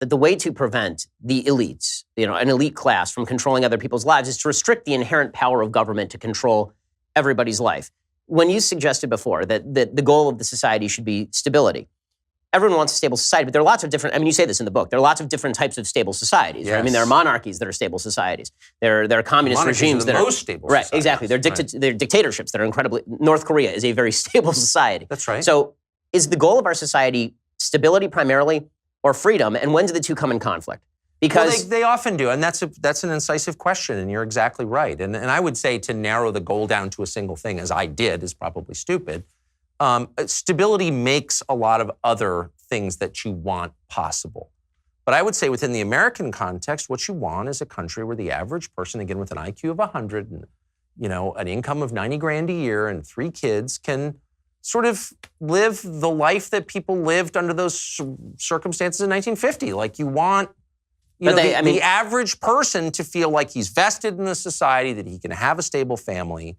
that the way to prevent the elites, an elite class from controlling other people's lives is to restrict the inherent power of government to control everybody's life. When you suggested before that the goal of the society should be stability, everyone wants a stable society, but there are lots of different, you say this in the book, there are lots of different types of stable societies. Yes. Right? There are monarchies that are stable societies. There are communist monarchies regimes that are most stable right, societies. exactly. They're dictatorships that are incredibly, North Korea is a very stable society. That's right. So is the goal of our society stability primarily or freedom, and when do the two come in conflict? Because they often do, and that's an incisive question, and you're exactly right. And I would say to narrow the goal down to a single thing, as I did, is probably stupid. Stability makes a lot of other things that you want possible. But I would say within the American context, what you want is a country where the average person, again, with an IQ of 100 and, an income of 90 grand a year and 3 kids can sort of live the life that people lived under those circumstances in 1950. Like you want the average person to feel like he's vested in the society, that he can have a stable family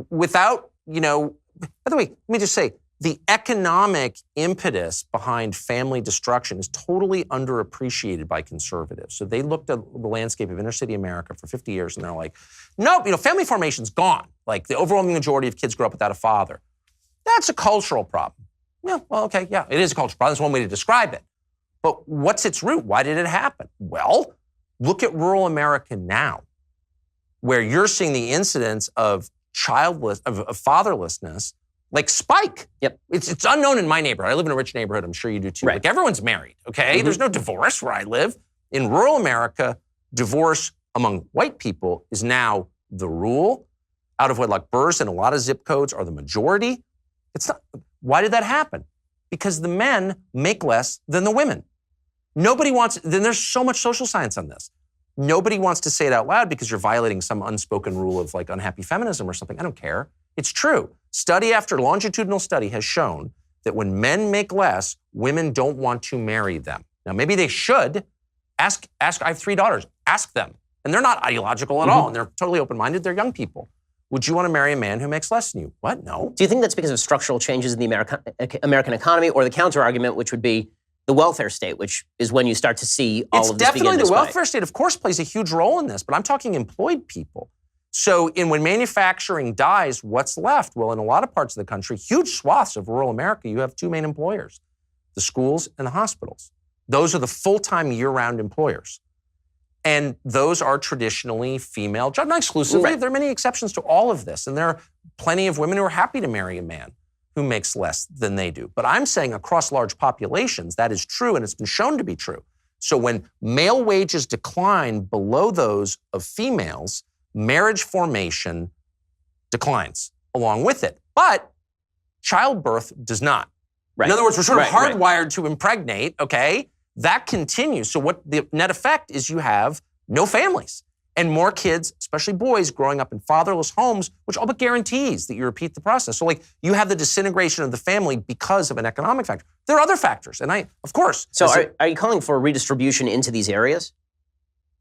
without, by the way, let me just say, the economic impetus behind family destruction is totally underappreciated by conservatives. So they looked at the landscape of inner city America for 50 years and they're like, nope, family formation's gone. Like the overwhelming majority of kids grow up without a father. That's a cultural problem. Yeah, well, okay, yeah, it is a cultural problem. That's one way to describe it. But what's its root? Why did it happen? Well, look at rural America now, where you're seeing the incidence of fatherlessness like spike. Yep. It's unknown in my neighborhood. I live in a rich neighborhood. I'm sure you do too. Right. Like everyone's married, okay? Mm-hmm. There's no divorce where I live. In rural America, divorce among white people is now the rule. Out of wedlock births in a lot of zip codes are the majority. It's not. Why did that happen? Because the men make less than the women. Nobody wants, then there's so much social science on this. Nobody wants to say it out loud because you're violating some unspoken rule of like unhappy feminism or something. I don't care. It's true. Study after longitudinal study has shown that when men make less, women don't want to marry them. Now, maybe they should. Ask. I have 3 daughters. Ask them. And they're not ideological at all. And they're totally open-minded. They're young people. Would you want to marry a man who makes less than you? What? No. Do you think that's because of structural changes in the American economy, or the counter-argument, which would be the welfare state, which is when you start to see all of this begin to It's definitely the spike? welfare state, of course, plays a huge role in this, but I'm talking employed people. So when manufacturing dies, what's left? Well, in a lot of parts of the country, huge swaths of rural America, you have 2 main employers, the schools and the hospitals. Those are the full-time year-round employers. And those are traditionally female jobs, not exclusively. Right. There are many exceptions to all of this. And there are plenty of women who are happy to marry a man who makes less than they do. But I'm saying across large populations, that is true, and it's been shown to be true. So when male wages decline below those of females, marriage formation declines along with it. But childbirth does not. Right. In other words, we're sort of Right. hardwired to impregnate, okay? That continues. So what the net effect is, you have no families and more kids, especially boys, growing up in fatherless homes, which all but guarantees that you repeat the process. So you have the disintegration of the family because of an economic factor. There are other factors, and of course. So are you calling for a redistribution into these areas?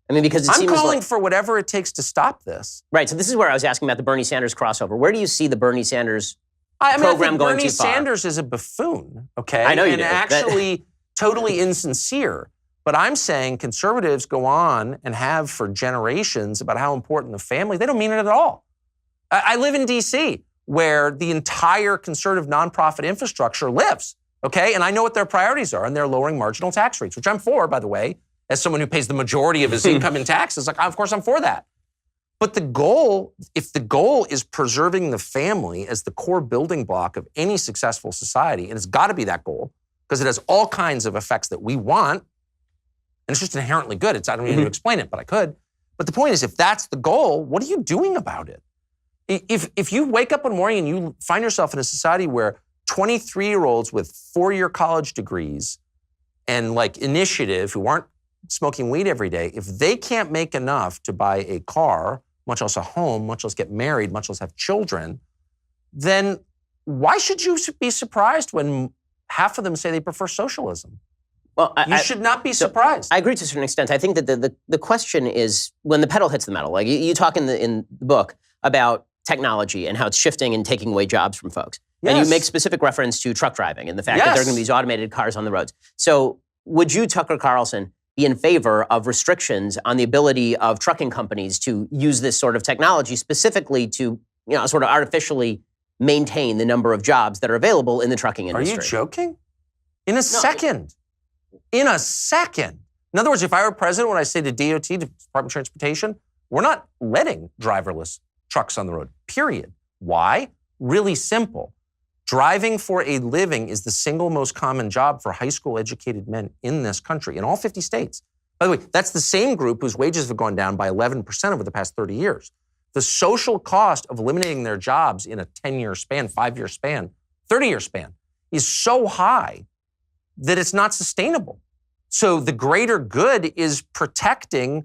Because it seems I'm calling like, for whatever it takes to stop this. right. So this is where I was asking about the Bernie Sanders crossover. Where do you see the Bernie Sanders I program think going Bernie too far? Sanders is a buffoon, okay? I know you and do. actually totally insincere. But I'm saying conservatives go on and have for generations about how important the family. They don't mean it at all. I live in D.C., where the entire conservative nonprofit infrastructure lives, okay? And I know what their priorities are, and they're lowering marginal tax rates, which I'm for, by the way, as someone who pays the majority of his income in taxes. Of course, I'm for that. But the goal, if the goal is preserving the family as the core building block of any successful society, and it's got to be that goal, because it has all kinds of effects that we want, and it's just inherently good. I don't need to explain it, but I could. But the point is, if that's the goal, what are you doing about it? If you wake up one morning and you find yourself in a society where 23-year-olds with 4-year college degrees and initiative who aren't smoking weed every day, if they can't make enough to buy a car, much less a home, much less get married, much less have children, then why should you be surprised when half of them say they prefer socialism? Well, you should not be surprised. I agree to a certain extent. I think that the question is when the pedal hits the metal. Like you talk in the book about technology and how it's shifting and taking away jobs from folks. Yes. And you make specific reference to truck driving and the fact that there are going to be these automated cars on the roads. So would you, Tucker Carlson, be in favor of restrictions on the ability of trucking companies to use this sort of technology specifically to, sort of artificially maintain the number of jobs that are available in the trucking industry? Are you joking? In a second. In a second. In other words, if I were president, when I say to DOT, to Department of Transportation, we're not letting driverless trucks on the road, period. Why? Really simple. Driving for a living is the single most common job for high school educated men in this country, in all 50 states. By the way, that's the same group whose wages have gone down by 11% over the past 30 years. The social cost of eliminating their jobs in a 10-year span, 5-year span, 30-year span is so high that it's not sustainable. So the greater good is protecting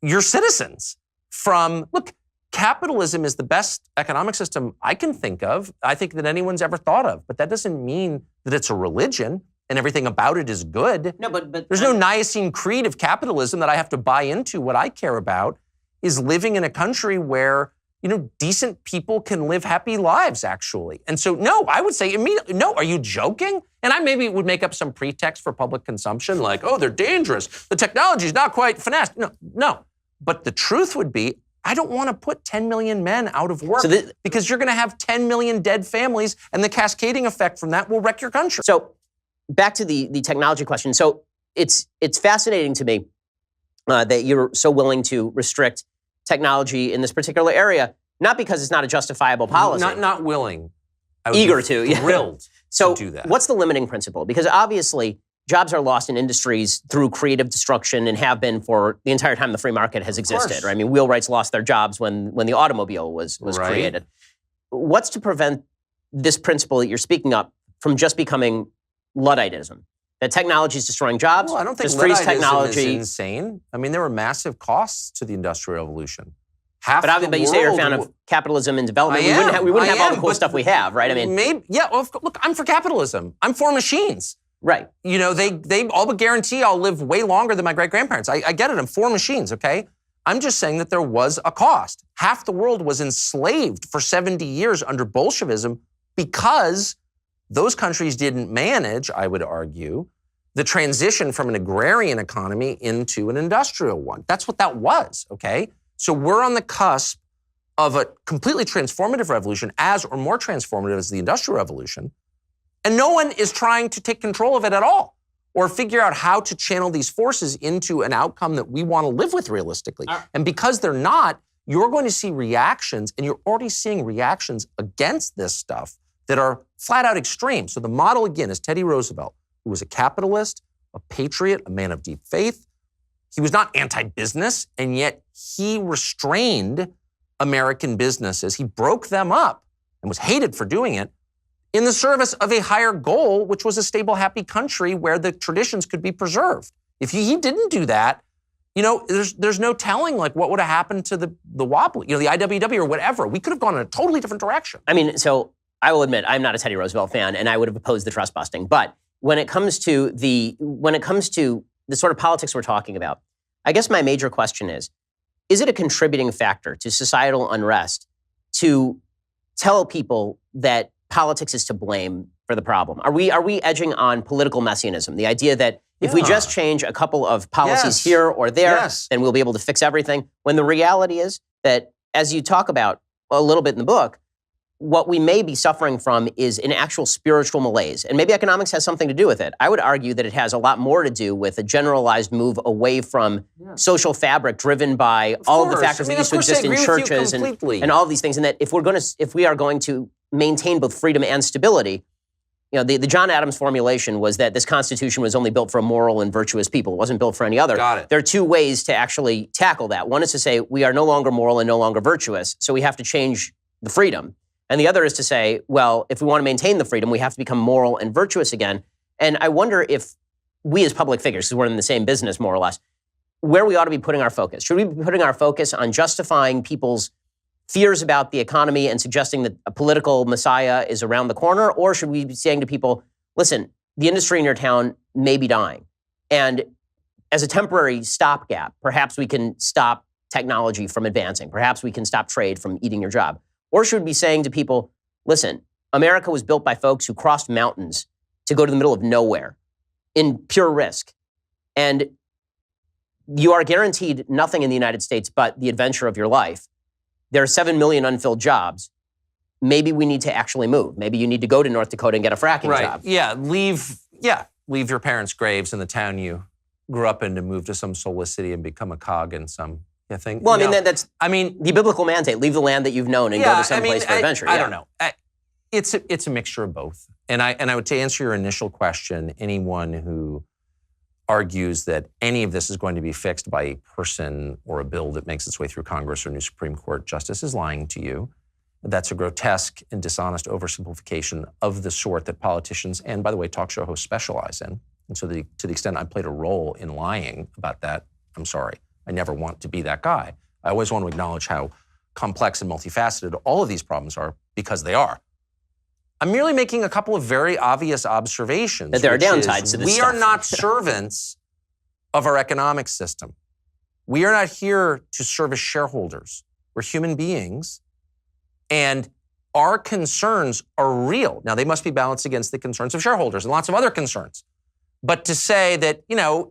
your citizens from, look, capitalism is the best economic system I can think of, I think that anyone's ever thought of. But that doesn't mean that it's a religion and everything about it is good. No, but there's no Nicene Creed of capitalism that I have to buy into. What I care about is living in a country where, decent people can live happy lives, actually. And so, no, I would say immediately, no, are you joking? And I maybe would make up some pretext for public consumption, like, oh, they're dangerous. The technology is not quite finessed. No. But the truth would be, I don't want to put 10 million men out of work because you're going to have 10 million dead families, and the cascading effect from that will wreck your country. So back to the technology question. So it's fascinating to me that you're so willing to restrict technology in this particular area, not because it's not a justifiable policy. Not willing. Eager to. Thrilled to do that. What's the limiting principle? Because obviously, jobs are lost in industries through creative destruction and have been for the entire time the free market has existed. Right? I mean, wheelwrights lost their jobs when the automobile was created. What's to prevent this principle that you're speaking up from just becoming Ludditism? That technology is destroying jobs. Well, I don't think just freeze Ludditism technology is insane. I mean, there were massive costs to the Industrial Revolution. But you say you're a fan of capitalism and development. We wouldn't have all the cool stuff we have, right? I mean, look, I'm for capitalism. I'm for machines. Right. They all but guarantee I'll live way longer than my great-grandparents. I get it. I'm for machines, okay? I'm just saying that there was a cost. Half the world was enslaved for 70 years under Bolshevism because those countries didn't manage, I would argue, the transition from an agrarian economy into an industrial one. That's what that was, okay? So we're on the cusp of a completely transformative revolution, as or more transformative as the Industrial Revolution, and no one is trying to take control of it at all or figure out how to channel these forces into an outcome that we want to live with realistically. And because they're not, you're going to see reactions, and you're already seeing reactions against this stuff that are flat out extreme. So the model, again, is Teddy Roosevelt, who was a capitalist, a patriot, a man of deep faith. He was not anti-business, and yet he restrained American businesses. He broke them up and was hated for doing it in the service of a higher goal, which was a stable, happy country where the traditions could be preserved. If he didn't do that, there's no telling what would have happened to the wobbly, the IWW or whatever. We could have gone in a totally different direction. I mean, so I will admit I'm not a Teddy Roosevelt fan, and I would have opposed the trust busting. But when it comes to the sort of politics we're talking about, I guess my major question is it a contributing factor to societal unrest to tell people that politics is to blame for the problem? Are we edging on political messianism? The idea that if we just change a couple of policies here or there, then we'll be able to fix everything. When the reality is that, as you talk about a little bit in the book, what we may be suffering from is an actual spiritual malaise. And maybe economics has something to do with it. I would argue that it has a lot more to do with a generalized move away from social fabric driven by all of the factors that used to exist in churches and all of these things. And that if we are going to maintain both freedom and stability, the John Adams formulation was that this Constitution was only built for a moral and virtuous people. It wasn't built for any other. Got it. There are two ways to actually tackle that. One is to say we are no longer moral and no longer virtuous, so we have to change the freedom. And the other is to say, well, if we want to maintain the freedom, we have to become moral and virtuous again. And I wonder if we as public figures, because we're in the same business more or less, where we ought to be putting our focus. Should we be putting our focus on justifying people's fears about the economy and suggesting that a political messiah is around the corner? Or should we be saying to people, listen, the industry in your town may be dying. And as a temporary stopgap, perhaps we can stop technology from advancing. Perhaps we can stop trade from eating your job. Or should we be saying to people, listen, America was built by folks who crossed mountains to go to the middle of nowhere. in pure risk. And you are guaranteed nothing in the United States but the adventure of your life. There are 7 million unfilled jobs. Maybe we need to actually move. Maybe you need to go to North Dakota and get a fracking job. Leave your parents' graves in the town you grew up in to move to some soulless city and become a cog in some thing. Well, that's the biblical mandate. Leave the land that you've known and go to some place for adventure. I don't know. It's a mixture of both. And I would, to answer your initial question, anyone who argues that any of this is going to be fixed by a person or a bill that makes its way through Congress or new Supreme Court justice is lying to you. That's a grotesque and dishonest oversimplification of the sort that politicians and, by the way, talk show hosts specialize in. And so to the extent I played a role in lying about that, I'm sorry. I never want to be that guy. I always want to acknowledge how complex and multifaceted all of these problems are, because they are. I'm merely making a couple of very obvious observations. That there are downsides to this stuff. We are not servants of our economic system. We are not here to serve as shareholders. We're human beings, and our concerns are real. Now, they must be balanced against the concerns of shareholders and lots of other concerns. But to say that,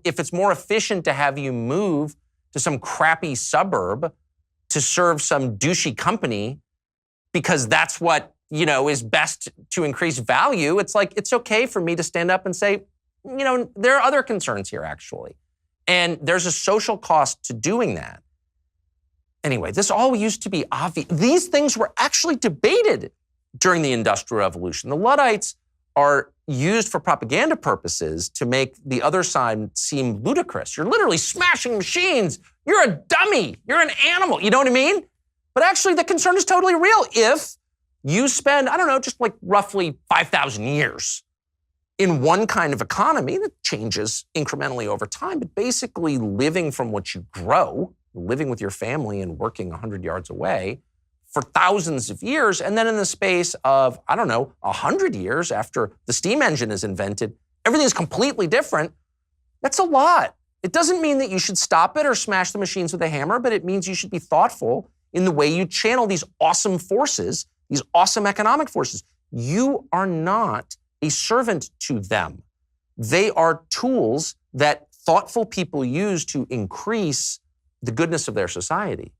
if it's more efficient to have you move to some crappy suburb to serve some douchey company because that's what, is best to increase value, it's like, it's okay for me to stand up and say, there are other concerns here, actually. And there's a social cost to doing that. Anyway, this all used to be obvious. These things were actually debated during the Industrial Revolution. The Luddites are used for propaganda purposes to make the other side seem ludicrous. You're literally smashing machines. You're a dummy. You're an animal. You know what I mean? But actually, the concern is totally real. If you spend, just like roughly 5,000 years in one kind of economy that changes incrementally over time, but basically living from what you grow, living with your family and working 100 yards away for thousands of years, and then in the space of, 100 years after the steam engine is invented, everything is completely different. That's a lot. It doesn't mean that you should stop it or smash the machines with a hammer, but it means you should be thoughtful in the way you channel these awesome forces, these awesome economic forces. You are not a servant to them. They are tools that thoughtful people use to increase the goodness of their society.